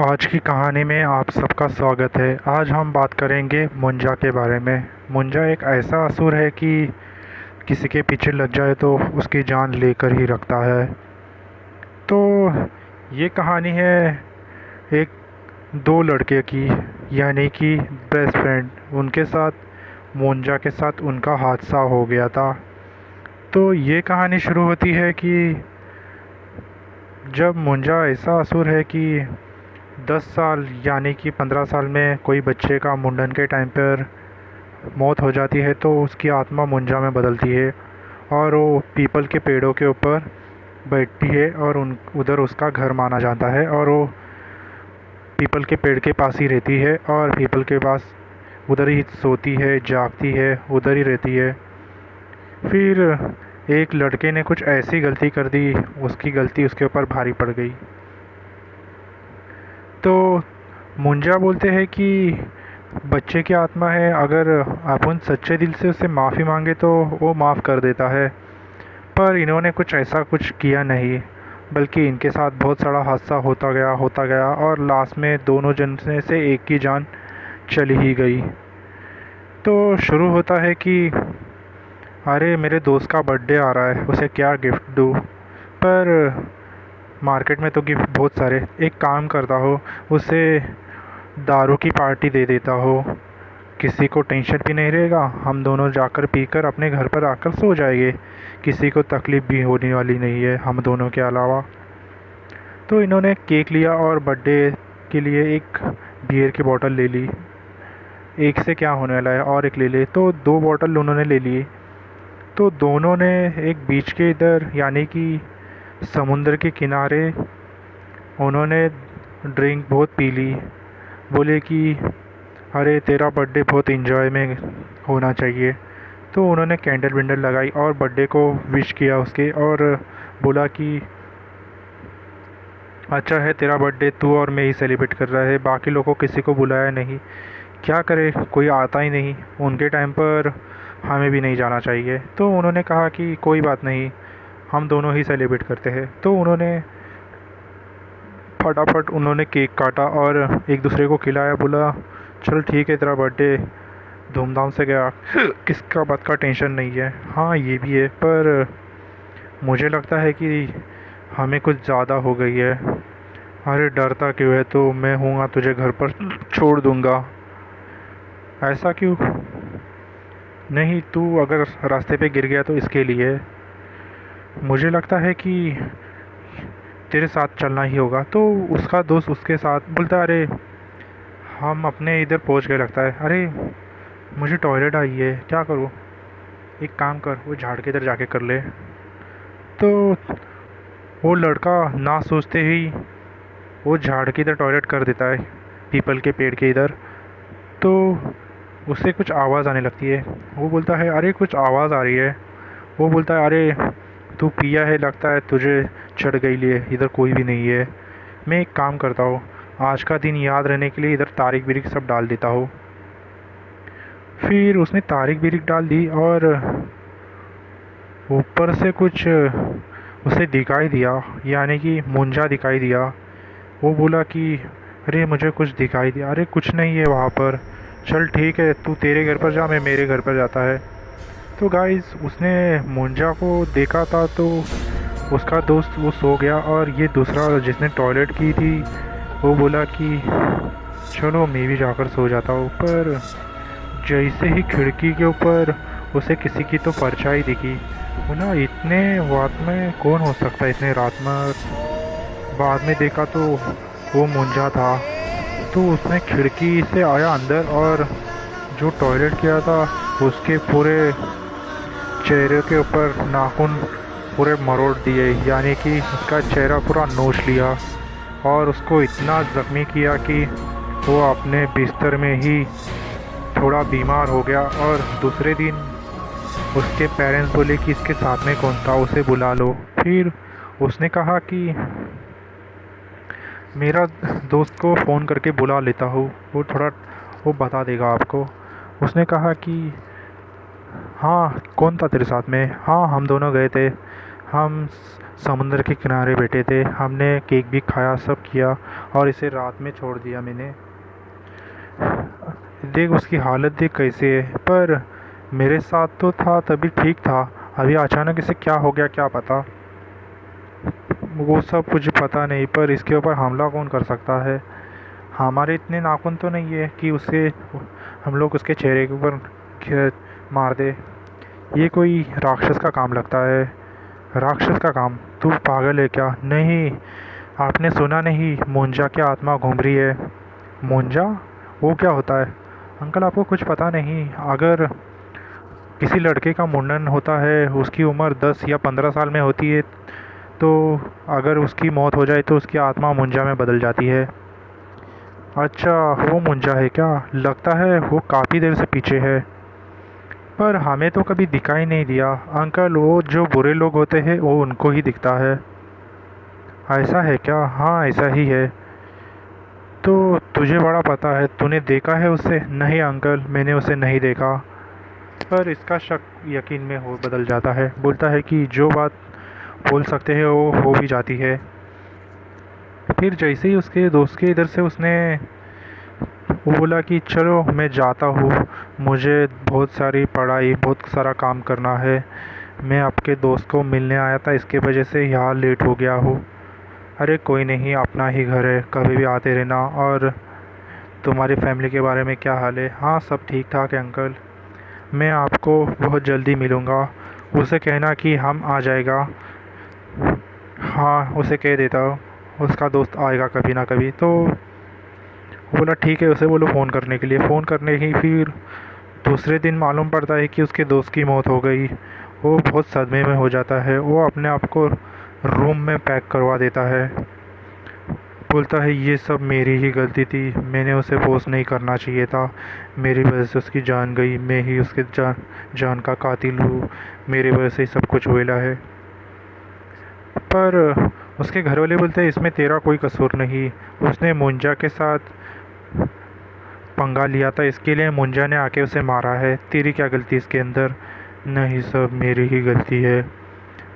आज की कहानी में आप सबका स्वागत है। आज हम बात करेंगे मुंजा के बारे में। मुंजा एक ऐसा असुर है कि किसी के पीछे लग जाए तो उसकी जान लेकर ही रखता है। तो ये कहानी है एक दो लड़के की, यानी कि बेस्ट फ्रेंड। उनके साथ मुंजा के साथ उनका हादसा हो गया था। तो ये कहानी शुरू होती है कि जब मुंजा ऐसा असुर है कि 10 साल यानी कि 15 साल में कोई बच्चे का मुंडन के टाइम पर मौत हो जाती है तो उसकी आत्मा मुंजा में बदलती है और वो पीपल के पेड़ों के ऊपर बैठती है और उन उधर उसका घर माना जाता है और वो पीपल के पेड़ के पास ही रहती है और पीपल के पास उधर ही सोती है, जागती है, उधर ही रहती है। फिर एक लड़के ने कुछ ऐसी गलती कर दी, उसकी गलती उसके ऊपर भारी पड़ गई। तो मुंजा बोलते हैं कि बच्चे की आत्मा है, अगर अपन सच्चे दिल से उससे माफ़ी मांगे तो वो माफ़ कर देता है। पर इन्होंने कुछ ऐसा कुछ किया नहीं, बल्कि इनके साथ बहुत सारा हादसा होता गया और लास्ट में दोनों जन में से एक की जान चली ही गई। तो शुरू होता है कि अरे मेरे दोस्त का बर्थडे आ रहा है, उसे क्या गिफ्ट दूँ। पर मार्केट में तो गिफ्ट बहुत सारे, एक काम करता हो उसे दारू की पार्टी दे देता हो, किसी को टेंशन भी नहीं रहेगा, हम दोनों जाकर पीकर अपने घर पर आकर सो जाएंगे, किसी को तकलीफ़ भी होने वाली नहीं है हम दोनों के अलावा। तो इन्होंने केक लिया और बर्थडे के लिए एक बियर की बोतल ले ली। एक से क्या होने वाला है, और एक ले ले, तो 2 बोतल उन्होंने ले ली। तो दोनों ने एक बीच के इधर यानी कि समुद्र के किनारे उन्होंने ड्रिंक बहुत पी ली। बोले कि अरे तेरा बर्थडे बहुत इंजॉय में होना चाहिए। तो उन्होंने कैंडल वेंडल लगाई और बर्थडे को विश किया उसके, और बोला कि अच्छा है तेरा बर्थडे तू और मैं ही सेलिब्रेट कर रहा है, बाकी लोगों को किसी को बुलाया नहीं। क्या करे, कोई आता ही नहीं उनके टाइम पर, हमें भी नहीं जाना चाहिए। तो उन्होंने कहा कि कोई बात नहीं, हम दोनों ही सेलिब्रेट करते हैं। तो उन्होंने फटाफट उन्होंने केक काटा और एक दूसरे को खिलाया। बोला चल ठीक है, तेरा बर्थडे धूमधाम से गया, किसका बात का टेंशन नहीं है। हाँ ये भी है, पर मुझे लगता है कि हमें कुछ ज़्यादा हो गई है। अरे डरता क्यों है, तो मैं हूँगा तुझे घर पर छोड़ दूँगा। ऐसा क्यों? नहीं, तू अगर रास्ते पे गिर गया तो इसके लिए मुझे लगता है कि तेरे साथ चलना ही होगा। तो उसका दोस्त उसके साथ बोलता है अरे हम अपने इधर पहुंच गए लगता है, अरे मुझे टॉयलेट आई है, क्या करूं? एक काम कर, वो झाड़ के इधर जाके कर ले। तो वो लड़का ना सोचते ही वो झाड़ के इधर टॉयलेट कर देता है, पीपल के पेड़ के इधर। तो उससे कुछ आवाज़ आने लगती है। वो बोलता है अरे कुछ आवाज़ आ रही है। वो बोलता है अरे तू पिया है लगता है, तुझे चढ़ गई लिए, इधर कोई भी नहीं है। मैं एक काम करता हूँ, आज का दिन याद रहने के लिए इधर तारीख बिरीख सब डाल देता हूँ। फिर उसने तारीख बिरीख डाल दी और ऊपर से कुछ उसे दिखाई दिया, यानी कि मुंजा दिखाई दिया। वो बोला कि अरे मुझे कुछ दिखाई दिया। अरे कुछ नहीं है वहाँ पर, चल ठीक है तू तेरे घर पर जा, मैं मेरे घर पर जाता है। तो गाइस उसने मुंजा को देखा था, तो उसका दोस्त वो सो गया और ये दूसरा जिसने टॉयलेट की थी वो बोला कि चलो मैं भी जाकर सो जाता हूँ। पर जैसे ही खिड़की के ऊपर उसे किसी की तो परछाई दिखी। वो ना इतने रात में कौन हो सकता है, इतने रात में। बाद में देखा तो वो मुंजा था। तो उसने खिड़की से आया अंदर और जो टॉयलेट किया था उसके पूरे चेहरे के ऊपर नाखून पूरे मरोड़ दिए, यानी कि उसका चेहरा पूरा नोच लिया और उसको इतना ज़ख्मी किया कि वो अपने बिस्तर में ही थोड़ा बीमार हो गया। और दूसरे दिन उसके पेरेंट्स बोले कि इसके साथ में कौन था, उसे बुला लो। फिर उसने कहा कि मेरा दोस्त को फ़ोन करके बुला लेता हूँ, वो थोड़ा वो बता देगा आपको। उसने कहा कि हाँ कौन था तेरे साथ में? हाँ हम दोनों गए थे, हम समुंदर के किनारे बैठे थे, हमने केक भी खाया, सब किया और इसे रात में छोड़ दिया मैंने। देख उसकी हालत देख कैसे है। पर मेरे साथ तो था तभी ठीक था, अभी अचानक इसे क्या हो गया क्या पता। वो सब कुछ पता नहीं, पर इसके ऊपर हमला कौन कर सकता है। हमारे इतने नाखून तो नहीं है कि उसे हम लोग उसके चेहरे के ऊपर मार दे। ये कोई राक्षस का काम लगता है। राक्षस का काम? तू पागल है क्या? नहीं, आपने सुना नहीं, मुंजा की आत्मा घूम रही है। मुंजा? वो क्या होता है? अंकल आपको कुछ पता नहीं? अगर किसी लड़के का मुंडन होता है, उसकी उम्र 10 या 15 साल में होती है, तो अगर उसकी मौत हो जाए तो उसकी आत्मा मुंजा में बदल जाती है। अच्छा, वो मुंजा है क्या? लगता है वो काफ़ी देर से पीछे है, पर हमें तो कभी दिखाई नहीं दिया। अंकल वो जो बुरे लोग होते हैं वो उनको ही दिखता है। ऐसा है क्या? हाँ ऐसा ही है। तो तुझे बड़ा पता है, तूने देखा है उसे? नहीं अंकल, मैंने उसे नहीं देखा। पर इसका शक यकीन में हो बदल जाता है। बोलता है कि जो बात बोल सकते हैं वो हो भी जाती है। फिर जैसे ही उसके दोस्त के इधर से उसने वो बोला कि चलो मैं जाता हूँ, मुझे बहुत सारी पढ़ाई बहुत सारा काम करना है, मैं आपके दोस्त को मिलने आया था, इसके वजह से यहाँ लेट हो गया हूँ। अरे कोई नहीं, अपना ही घर है, कभी भी आते रहना। और तुम्हारी फैमिली के बारे में क्या हाल है? हाँ सब ठीक ठाक है अंकल, मैं आपको बहुत जल्दी मिलूँगा, उसे कहना कि हम आ जाएगा। हाँ उसे कह देता हूँ, उसका दोस्त आएगा कभी ना कभी। तो बोला ठीक है, उसे बोलो फ़ोन करने के लिए। फ़ोन करने ही फिर दूसरे दिन मालूम पड़ता है कि उसके दोस्त की मौत हो गई। वो बहुत सदमे में हो जाता है, वो अपने आप को रूम में पैक करवा देता है। बोलता है ये सब मेरी ही गलती थी, मैंने उसे फोर्स नहीं करना चाहिए था, मेरी वजह से उसकी जान गई, मैं ही उसके जान का कातिल हूँ, मेरी वजह से ही सब कुछ हुआ है। पर उसके घर वाले बोलते हैं इसमें तेरा कोई कसूर नहीं, उसने मुंजा के साथ पंगा लिया था, इसके लिए मुंजा ने आके उसे मारा है, तेरी क्या गलती इसके अंदर? नहीं सब मेरी ही गलती है,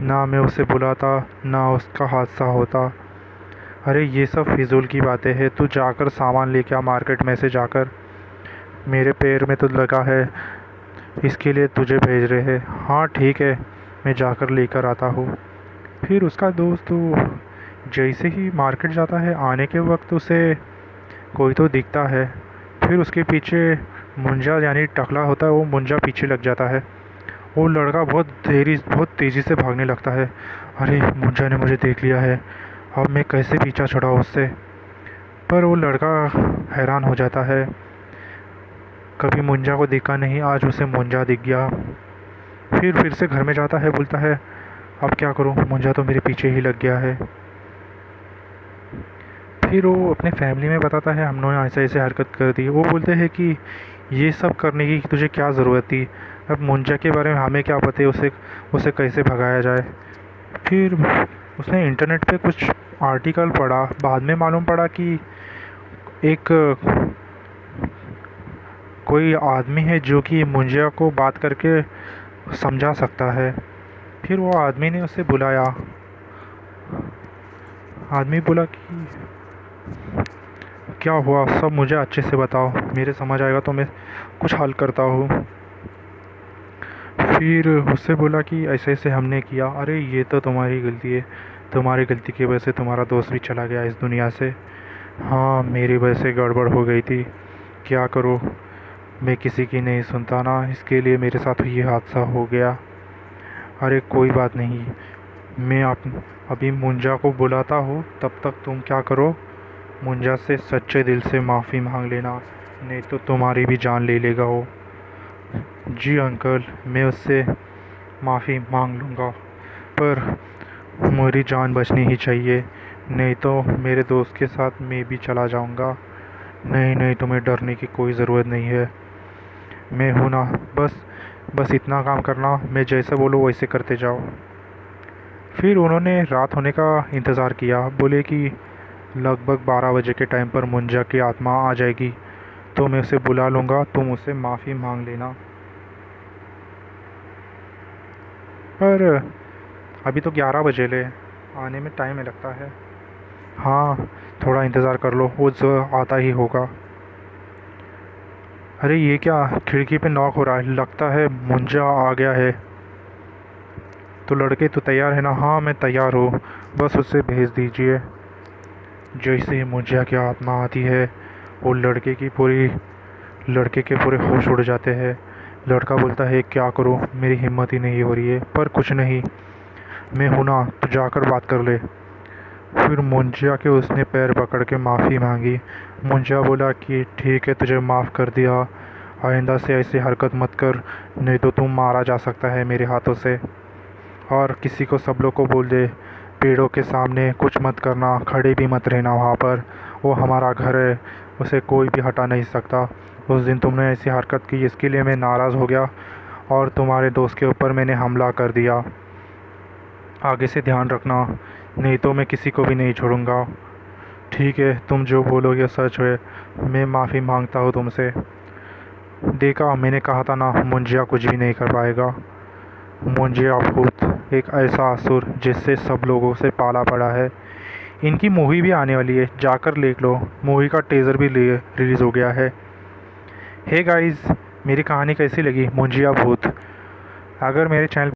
ना मैं उसे बुलाता ना उसका हादसा होता। अरे ये सब फिजूल की बातें हैं, तू जाकर सामान लेके आ मार्केट में से जाकर, मेरे पैर में तो लगा है, इसके लिए तुझे भेज रहे हैं। हाँ ठीक है, मैं जाकर लेकर आता हूँ। फिर उसका दोस्त तो जैसे ही मार्केट जाता है, आने के वक्त उसे कोई तो दिखता है। फिर उसके पीछे मुंजा यानी टकला होता है, वो मुंजा पीछे लग जाता है। वो लड़का बहुत तेज़ी से भागने लगता है। अरे मुंजा ने मुझे देख लिया है, अब मैं कैसे पीछा छुड़ाऊँ उससे। पर वो लड़का हैरान हो जाता है, कभी मुंजा को दिखा नहीं, आज उसे मुंजा दिख गया। फिर से घर में जाता है, बोलता है अब क्या करूँ, मुंजा तो मेरे पीछे ही लग गया है। फिर वो अपने फैमिली में बताता है हमने ऐसे ऐसे हरकत कर दी। वो बोलते हैं कि ये सब करने की तुझे क्या ज़रूरत थी, अब मुंजा के बारे में हमें क्या पता है, उसे उसे कैसे भगाया जाए। फिर उसने इंटरनेट पे कुछ आर्टिकल पढ़ा, बाद में मालूम पड़ा कि एक कोई आदमी है जो कि मुंजिया को बात करके समझा सकता है। फिर वो आदमी ने उसे बुलाया। आदमी बोला कि क्या हुआ, सब मुझे अच्छे से बताओ, मेरे समझ आएगा तो मैं कुछ हल करता हूँ। फिर उससे बोला कि ऐसे ऐसे हमने किया। अरे ये तो तुम्हारी गलती है, तुम्हारी गलती की वजह से तुम्हारा दोस्त भी चला गया इस दुनिया से। हाँ मेरी वजह से गड़बड़ हो गई थी, क्या करूँ, मैं किसी की नहीं सुनता ना, इसके लिए मेरे साथ ये हादसा हो गया। अरे कोई बात नहीं, मैं अभी मुंजा को बुलाता हूँ, तब तक तुम क्या करो, मुंजा से सच्चे दिल से माफ़ी मांग लेना, नहीं तो तुम्हारी भी जान ले लेगा वो। जी अंकल, मैं उससे माफ़ी मांग लूँगा, पर मेरी जान बचनी ही चाहिए, नहीं तो मेरे दोस्त के साथ मैं भी चला जाऊँगा। नहीं नहीं, तुम्हें डरने की कोई ज़रूरत नहीं है, मैं हूँ ना, बस बस इतना काम करना, मैं जैसे बोलूँ वैसे करते जाओ। फिर उन्होंने रात होने का इंतज़ार किया। बोले कि लगभग 12 बजे के टाइम पर मुंजा की आत्मा आ जाएगी, तो मैं उसे बुला लूँगा, तुम उससे माफ़ी मांग लेना। पर अभी तो 11 बजे ले, आने में टाइम लगता है। हाँ थोड़ा इंतज़ार कर लो, वो जो आता ही होगा। अरे ये क्या, खिड़की पे नॉक हो रहा है, लगता है मुंजा आ गया है। तो लड़के तो तैयार है ना? हाँ मैं तैयार हूँ, बस उसे भेज दीजिए। जैसे ही मुंजिया की आत्मा आती है वो लड़के के पूरे होश उड़ जाते हैं। लड़का बोलता है क्या करूँ, मेरी हिम्मत ही नहीं हो रही है, पर कुछ नहीं, मैं हूं ना, तो जाकर बात कर ले। फिर मुंजिया के उसने पैर पकड़ के माफ़ी मांगी। मुंजिया बोला कि ठीक है, तुझे माफ़ कर दिया, आइंदा से ऐसी हरकत मत कर, नहीं तो तुम मारा जा सकता है मेरे हाथों से। और किसी को, सब लोग को बोल दे, पेड़ों के सामने कुछ मत करना, खड़े भी मत रहना वहाँ पर, वो हमारा घर है, उसे कोई भी हटा नहीं सकता। उस दिन तुमने ऐसी हरकत की, इसके लिए मैं नाराज़ हो गया और तुम्हारे दोस्त के ऊपर मैंने हमला कर दिया। आगे से ध्यान रखना, नहीं तो मैं किसी को भी नहीं छोड़ूंगा। ठीक है, तुम जो बोलोगे सच है, मैं माफ़ी मांगता हूँ तुमसे। देखा, मैंने कहा था ना, मुंजिया कुछ भी नहीं कर पाएगा। मुंजिया भूत एक ऐसा असुर जिससे सब लोगों से पाला पड़ा है। इनकी मूवी भी आने वाली है, जाकर देख लो, मूवी का टीज़र भी रिलीज़ हो गया है। हे गाइस, मेरी कहानी कैसी लगी मुंजिया भूत? अगर मेरे चैनल